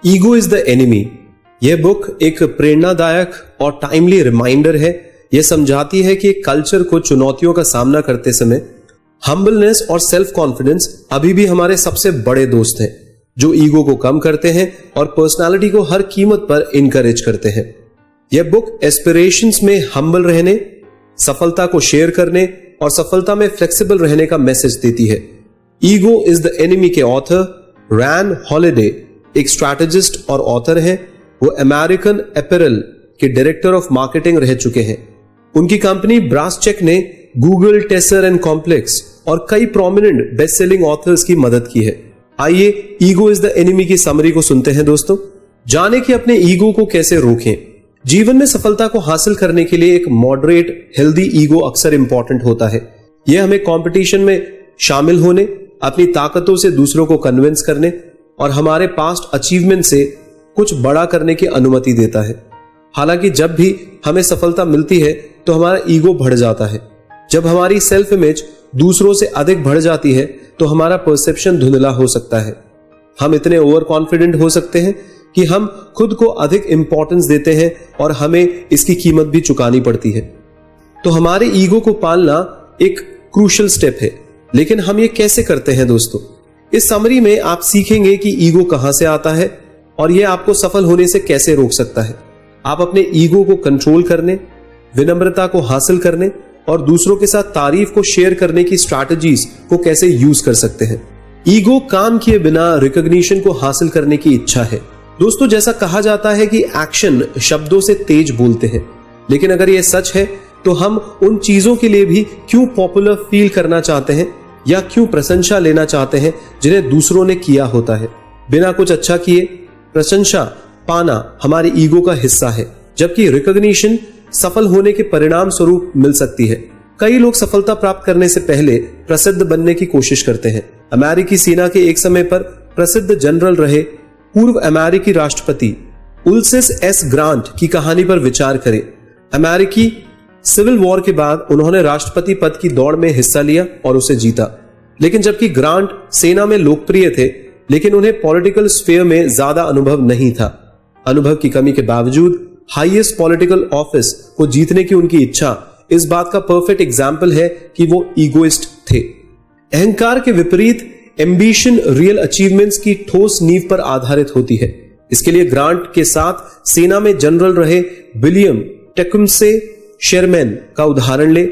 Ego is the enemy. यह book एक प्रेरणादायक और टाइमली रिमाइंडर है। यह समझाती है कि कल्चर को चुनौतियों का सामना करते समय हम्बलनेस और सेल्फ कॉन्फिडेंस अभी भी हमारे सबसे बड़े दोस्त हैं, जो ईगो को कम करते हैं और पर्सनालिटी को हर कीमत पर इनकरेज करते हैं। यह बुक एस्पिरेशंस में हम्बल रहने, सफलता को शेयर करने और सफलता में फ्लेक्सिबल रहने का मैसेज देती है। ईगो इज द एनिमी के ऑथर रैन हॉलिडे एक स्ट्रैटेजिस्ट और ऑथर हैं। वो अमेरिकन अपैरल के डायरेक्टर ऑफ मार्केटिंग रह चुके हैं। उनकी कंपनी ब्रासचेक ने गूगल, टेसर एंड कॉम्प्लेक्स और कई प्रोमिनेंट बेस्ट सेलिंग ऑथर्स की मदद की है। आइए ईगो इज द एनिमी की समरी को सुनते हैं दोस्तों। जाने कि अपने ईगो को कैसे रोकें। जीवन में सफलता को हासिल करने के लिए एक मॉडरेट हेल्दी ईगो अक्सर इंपॉर्टेंट होता है। यह हमें कंपटीशन में शामिल होने, अपनी ताकतों से दूसरों को कन्विंस करने और हमारे पास्ट अचीवमेंट से कुछ बड़ा करने की अनुमति देता है। हालांकि जब भी हमें सफलता मिलती है तो हमारा ईगो बढ़ जाता है। जब हमारी सेल्फ इमेज दूसरों से अधिक बढ़ जाती है तो हमारा परसेप्शन धुंधला हो सकता है। हम इतने ओवर कॉन्फिडेंट हो सकते हैं कि हम खुद को अधिक इंपॉर्टेंस देते हैं और हमें इसकी कीमत भी चुकानी पड़ती है। तो हमारे ईगो को पालना एक क्रूशियल स्टेप है। लेकिन हम ये कैसे करते हैं दोस्तों? इस समरी में आप सीखेंगे कि ईगो कहां से आता है और यह आपको सफल होने से कैसे रोक सकता है। आप अपने ईगो को कंट्रोल करने, विनम्रता को हासिल करने और दूसरों के साथ तारीफ को शेयर करने की स्ट्रैटेजीज को कैसे यूज कर सकते हैं। ईगो काम किए बिना रिकॉग्निशन को हासिल करने की इच्छा है। दोस्तों, जैसा कहा जाता है कि एक्शन शब्दों से तेज बोलते हैं, लेकिन अगर यह सच है तो हम उन चीजों के लिए भी क्यों पॉपुलर फील करना चाहते हैं या क्यों प्रशंसा लेना चाहते हैं जिन्हें दूसरों ने किया होता है। बिना कुछ अच्छा किए प्रशंसा पाना हमारे ईगो का हिस्सा है, जबकि रिकॉग्निशन सफल होने के परिणाम स्वरूप मिल सकती है। कई लोग सफलता प्राप्त करने से पहले प्रसिद्ध बनने की कोशिश करते हैं। अमेरिकी सेना के एक समय पर प्रसिद्ध जनरल रहे पूर्व अमेरिकी राष्ट्रपति उल्सिस एस ग्रांट की कहानी पर विचार करें। अमेरिकी सिविल वॉर के बाद उन्होंने राष्ट्रपति पद की दौड़ में हिस्सा लिया और उसे जीता। लेकिन जबकि ग्रांट सेना में लोकप्रिय थे, लेकिन उन्हें पॉलिटिकल स्फीयर में ज्यादा अनुभव नहीं था। अनुभव की कमी के बावजूद हाईएस्ट पॉलिटिकल ऑफिस को जीतने की उनकी इच्छा इस बात का परफेक्ट एग्जाम्पल है कि वो ईगोइस्ट थे। अहंकार के विपरीत एम्बिशन रियल अचीवमेंट्स की ठोस नींव पर आधारित होती है। इसके लिए ग्रांट के साथ सेना में जनरल रहे विलियम टेकुमसे शेरमैन का उदाहरण ले।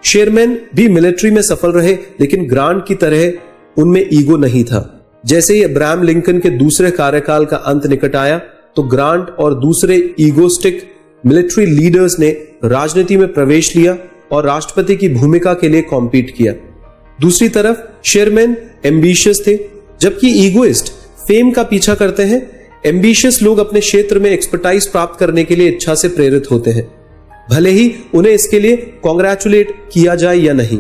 शेरमैन भी मिलिट्री में सफल रहे, लेकिन ग्रांट की तरह उनमें ईगो नहीं था। जैसे ही अब्राहम लिंकन के दूसरे कार्यकाल का अंत निकट आया तो ग्रांट और दूसरे ईगोस्टिक मिलिट्री लीडर्स ने राजनीति में प्रवेश लिया और राष्ट्रपति की भूमिका के लिए कॉम्पीट किया। दूसरी तरफ शेरमैन एम्बिशियस थे, जबकि ईगोइस्ट फेम का पीछा करते हैं। एम्बिशियस लोग अपने क्षेत्र में एक्सपर्टाइज प्राप्त करने के लिए इच्छा से प्रेरित होते हैं, भले ही उन्हें इसके लिए कॉन्ग्रेचुलेट किया जाए या नहीं।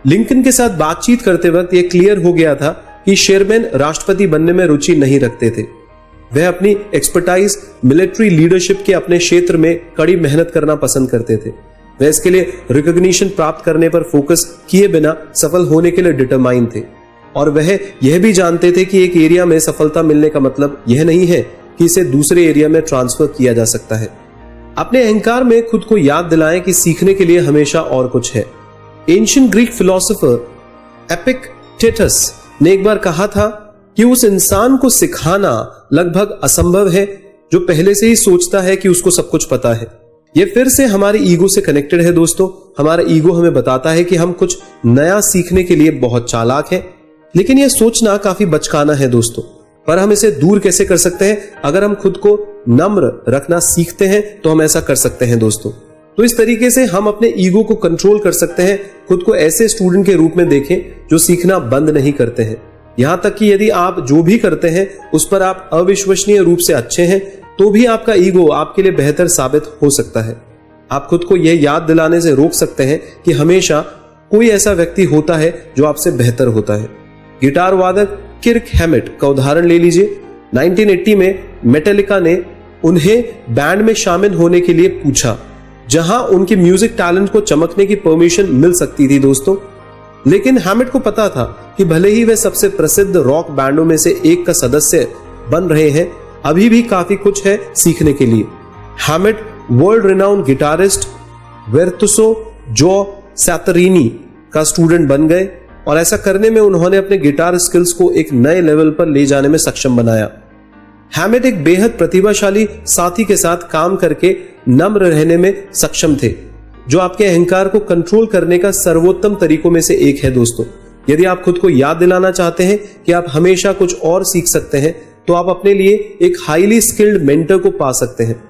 लिंकन के साथ बातचीत करते वक्त यह क्लियर हो गया था कि शेरमैन राष्ट्रपति बनने में रुचि नहीं रखते थे। वह अपनी एक्सपर्टाइज मिलिट्री लीडरशिप के अपने क्षेत्र में कड़ी मेहनत करना पसंद करते थे। वह इसके लिए रिकॉग्निशन प्राप्त करने पर फोकस किए बिना सफल होने के लिए डिटरमाइन थे। और वह यह भी जानते थे कि एक एरिया में सफलता मिलने का मतलब यह नहीं है कि इसे दूसरे एरिया में ट्रांसफर किया जा सकता है। अपने अहंकार में खुद को याद दिलाएं कि सीखने के लिए हमेशा और कुछ है। एंशिएंट ग्रीक फिलोसोफर एपिक्टेटस ने एक बार कहा था कि उस इंसान को सिखाना लगभग असंभव है जो पहले से ही सोचता है कि उसको सब कुछ पता है। यह फिर से हमारे ईगो से कनेक्टेड है दोस्तों। हमारा ईगो हमें बताता है कि हम कुछ नया सीखने के लिए बहुत चालाक हैं, लेकिन यह सोचना काफी बचकाना है दोस्तों। पर हम इसे दूर कैसे कर सकते हैं? अगर हम खुद को नम्र रखना सीखते हैं तो हम ऐसा कर सकते हैं दोस्तों। तो इस तरीके से हम अपने ईगो को कंट्रोल कर सकते हैं। खुद को ऐसे स्टूडेंट के रूप में देखें जो सीखना बंद नहीं करते हैं। यहां तक कि यदि आप जो भी करते हैं उस पर आप अविश्वसनीय रूप से अच्छे हैं तो भी आपका ईगो आपके लिए बेहतर साबित हो सकता है। आप खुद को यह याद दिलाने से रोक सकते हैं कि हमेशा कोई ऐसा व्यक्ति होता है जो आपसे बेहतर होता है। गिटार वादक किर्क हैमिट का उदाहरण ले लीजिए। 1980 में मेटालिका ने उन्हें बैंड में शामिल होने के लिए पूछा, जहां उनके म्यूजिक टैलेंट को चमकने की परमिशन मिल सकती थी दोस्तों। लेकिन हैमिट को पता था कि भले ही वे सबसे प्रसिद्ध रॉक बैंडों में से एक का सदस्य बन रहे हैं, अभी भी काफी कुछ है सीखने के लिए। हैमिट वर्ल्ड रिनाउंड गिटारिस्ट वेर्तुसो जो सैतरीनी का स्टूडेंट बन गए और ऐसा करने में उन्होंने अपने गिटार स्किल्स को एक नए लेवल पर ले जाने में सक्षम बनाया। हैमिट एक बेहद प्रतिभाशाली साथी के साथ काम करके नम्र रहने में सक्षम थे, जो आपके अहंकार को कंट्रोल करने का सर्वोत्तम तरीकों में से एक है दोस्तों। यदि आप खुद को याद दिलाना चाहते हैं कि आप हमेशा कुछ और सीख सकते हैं, तो आप अपने लिए एक हाईली स्किल्ड मेंटर को पा सकते हैं।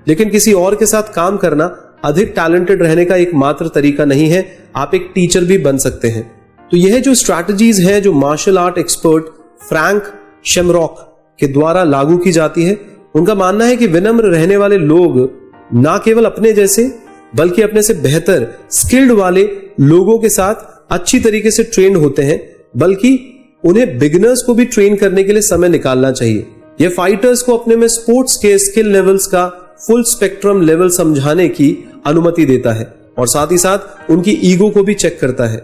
लेकिन किसी और के साथ काम करना अधिक टैलेंटेड रहने का एकमात्र तरीका नहीं है, आप एक टीचर भी बन सकते हैं। तो यह जो स्ट्रैटेजीज हैं जो martial art expert Frank Shamrock के द्वारा लागू की जाती है, उनका मानना है कि विनम्र रहने वाले लोग ना केवल अपने जैसे बल्कि अपने से बेहतर स्किल्ड वाले लोगों के साथ अच्छी तरीके से ट्रेंड होते हैं, बल्कि उन्हें बिगिनर्स को भी ट्रेन करने के लिए समय निकालना चाहिए। यह फाइटर्स को अपने में स्पोर्ट्स के स्किल लेवल्स का फुल स्पेक्ट्रम लेवल समझाने की अनुमति देता है और साथ ही साथ उनकी ईगो को भी चेक करता है।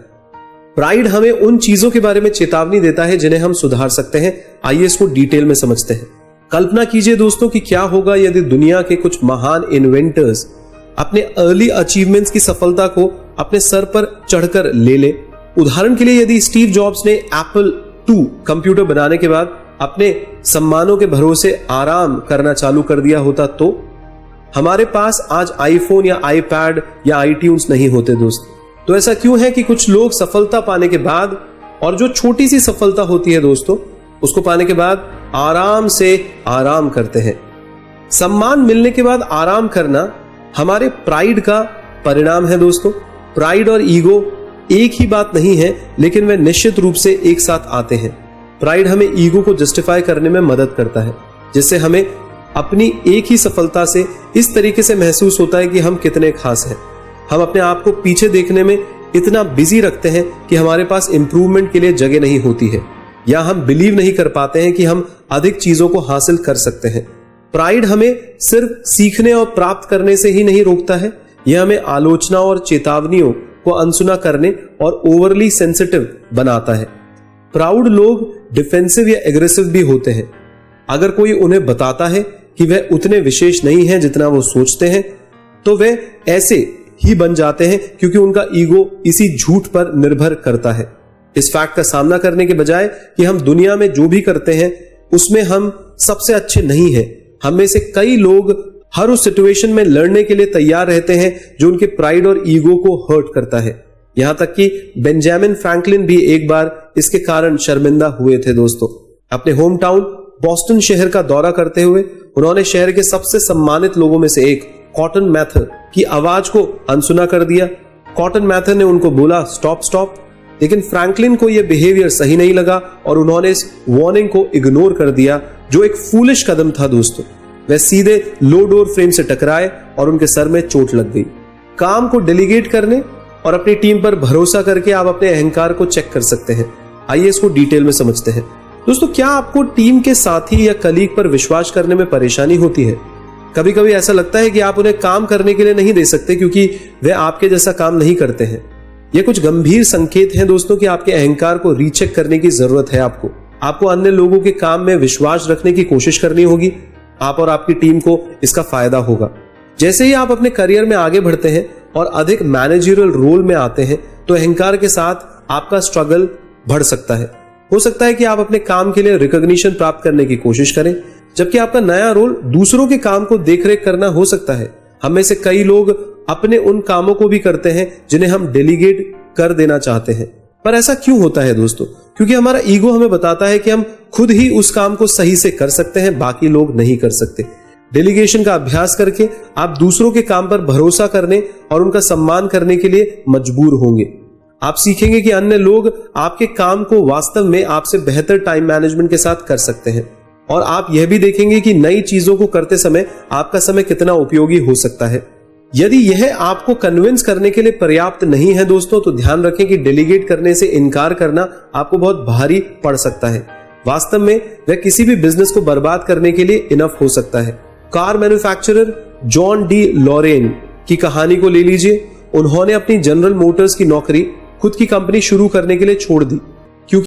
प्राइड हमें उन चीजों के बारे में चेतावनी देता है जिन्हें हम सुधार सकते हैं। आइए इसको डिटेल में समझते हैं। कल्पना कीजिए दोस्तों कि क्या होगा यदि दुनिया के कुछ महान इन्वेंटर्स अपने अर्ली अचीवमेंट्स की सफलता को अपने सर पर चढ़कर ले ले। उदाहरण के लिए यदि स्टीव जॉब्स ने एप्पल II कंप्यूटर बनाने के बाद अपने सम्मानों के भरोसे आराम करना चालू कर दिया होता, तो हमारे पास आज आईफोन या आईपैड या आईट्यून्स नहीं होते दोस्त। तो ऐसा क्यों है कि कुछ लोग सफलता पाने के बाद, और जो छोटी सी सफलता होती है दोस्तों, उसको पाने के बाद आराम से आराम करते हैं। सम्मान मिलने के बाद आराम करना हमारे प्राइड का परिणाम है दोस्तों। प्राइड और ईगो एक ही बात नहीं है, लेकिन वे निश्चित रूप से एक साथ आते हैं। प्राइड हमें ईगो को जस्टिफाई करने में मदद करता है, जिससे हमें अपनी एक ही सफलता से इस तरीके से महसूस होता है कि हम कितने खास हैं। हम अपने आप को पीछे देखने में इतना बिजी रखते हैं कि हमारे पास इंप्रूवमेंट के लिए जगह नहीं होती है, या हम बिलीव नहीं कर पाते हैं कि हम अधिक चीजों को हासिल कर सकते हैं। प्राइड हमें सिर्फ सीखने और प्राप्त करने से ही नहीं रोकता है, यह हमें आलोचना और चेतावनियों को अनसुना करने और ओवरली सेंसिटिव बनाता है। प्राउड लोग डिफेंसिव या एग्रेसिव भी होते हैं। अगर कोई उन्हें बताता है कि वह उतने विशेष नहीं है जितना वो सोचते हैं, तो वे ऐसे ही बन जाते हैं क्योंकि उनका ईगो इसी झूठ पर निर्भर करता है। इस फैक्ट का सामना करने के बजाय कि हम दुनिया में जो भी करते हैं उसमें हम सबसे अच्छे नहीं हैं, हम में से कई लोग हर उस सिचुएशन में लड़ने के लिए तैयार रहते हैं जो उनके प्राइड और ईगो को हर्ट करता है। यहां तक कि बेंजामिन फ्रैंकलिन भी एक बार इसके कारण शर्मिंदा हुए थे दोस्तों। अपने होम टाउन बॉस्टन शहर का दौरा करते हुए उन्होंने शहर के सबसे सम्मानित लोगों में से एक कॉटन मैथर की आवाज को अनसुना कर दिया। कॉटन मैथर ने उनको बोला स्टॉप स्टॉप, लेकिन फ्रैंकलिन को यह बिहेवियर सही नहीं लगा और उन्होंने इस वार्निंग को इग्नोर कर दिया, जो एक फूलिश कदम था दोस्तों। वह सीधे लो डोर फ्रेम से टकराए और उनके सर में चोट लग गई। काम को डेलीगेट करने और अपनी टीम पर भरोसा करके आप अपने अहंकार को चेक कर सकते हैं। आइए इसको डिटेल में समझते हैं दोस्तों। क्या आपको टीम के साथी या कलीग पर विश्वास करने में परेशानी होती है? कभी कभी ऐसा लगता है कि आप उन्हें काम करने के लिए नहीं दे सकते क्योंकि वे आपके जैसा काम नहीं करते हैं। ये कुछ गंभीर संकेत हैं दोस्तों कि आपके अहंकार को रीचेक करने की जरूरत है। आपको अन्य लोगों के काम में विश्वास रखने की कोशिश करनी होगी। आप और आपकी टीम को इसका फायदा होगा। जैसे ही आप अपने करियर में आगे बढ़ते हैं और अधिक मैनेजरियल रोल में आते हैं, तो अहंकार के साथ आपका स्ट्रगल बढ़ सकता है। हो सकता है कि आप अपने काम के लिए रिकॉग्निशन प्राप्त करने की कोशिश करें, जबकि आपका नया रोल दूसरों के काम को देखरेख करना हो सकता है। हम में से कई लोग अपने उन कामों को भी करते हैं जिन्हें हम डेलीगेट कर देना चाहते हैं। पर ऐसा क्यों होता है दोस्तों? क्योंकि हमारा ईगो हमें बताता है कि हम खुद ही उस काम को सही से कर सकते हैं, बाकी लोग नहीं कर सकते। डेलीगेशन का अभ्यास करके आप दूसरों के काम पर भरोसा करने और उनका सम्मान करने के लिए मजबूर होंगे। आप सीखेंगे कि अन्य लोग आपके काम को वास्तव में आपसे बेहतर टाइम मैनेजमेंट के साथ कर सकते हैं, और आप यह भी देखेंगे कि नई चीजों को करते समय आपका समय कितना उपयोगी हो सकता है। यदि यह आपको कन्विंस करने के लिए पर्याप्त नहीं है दोस्तों, तो ध्यान रखें कि डेलीगेट करने से इनकार करना आपको बहुत भारी पड़ सकता है। वास्तव में वह किसी भी बिजनेस को बर्बाद करने के लिए इनफ हो सकता है। Car manufacturer John DeLorean की कहानी को ले लीजिए। उन्होंने अपनी जनरल मोटर्स की नौकरी खुद की कंपनी शुरू करने के लिए छोड़ दी